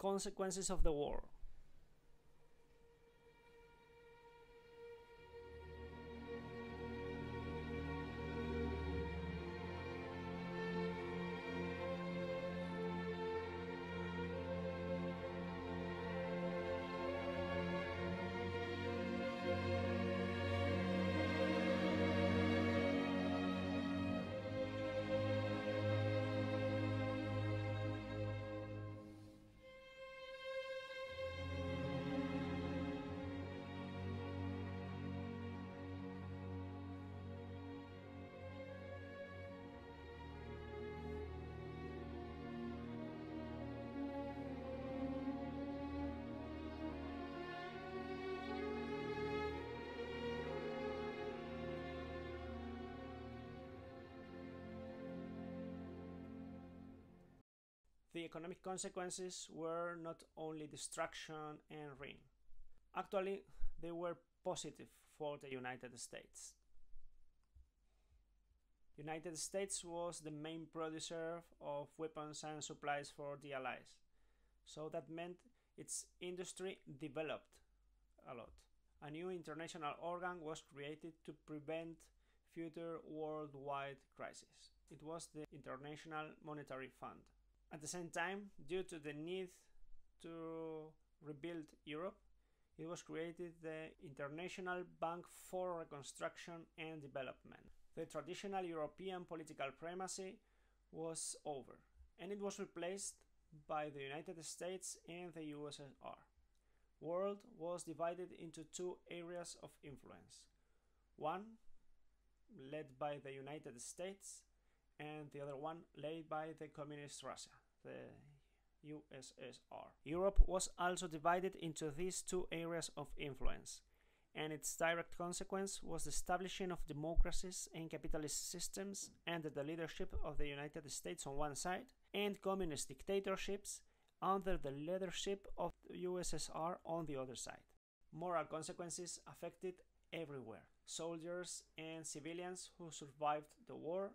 Consequences of the war. The economic consequences were not only destruction and ruin. Actually, they were positive for the United States. United States was the main producer of weapons and supplies for the Allies, so that meant its industry developed a lot. A new international organ was created to prevent future worldwide crises. It was the International Monetary Fund. At the same time, due to the need to rebuild Europe, it was created the International Bank for Reconstruction and Development. The traditional European political primacy was over, and it was replaced by the United States and the USSR. World was divided into two areas of influence. One led by the United States, and the other one led by the Communist Russia, the USSR. Europe was also divided into these two areas of influence, and its direct consequence was the establishing of democracies and capitalist systems under the leadership of the United States on one side, and communist dictatorships under the leadership of the USSR on the other side. Moral consequences affected everywhere. Soldiers and civilians who survived the war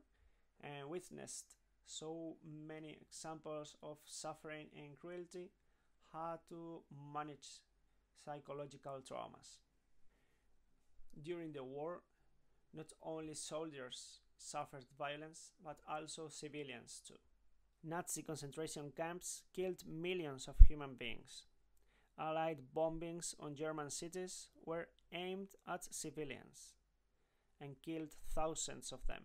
and witnessed so many examples of suffering and cruelty had to manage psychological traumas. During the war, not only soldiers suffered violence, but also civilians too. Nazi concentration camps killed millions of human beings. Allied bombings on German cities were aimed at civilians and killed thousands of them.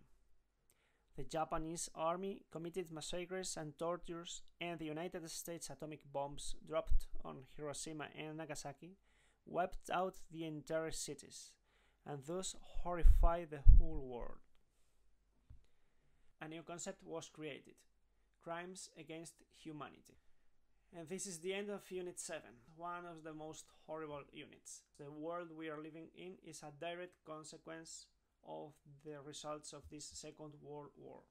The Japanese army committed massacres and tortures, and the United States atomic bombs dropped on Hiroshima and Nagasaki wiped out the entire cities, and thus horrified the whole world. A new concept was created: crimes against humanity. And this is the end of Unit 7, one of the most horrible units. The world we are living in is a direct consequence of the results of this Second World War.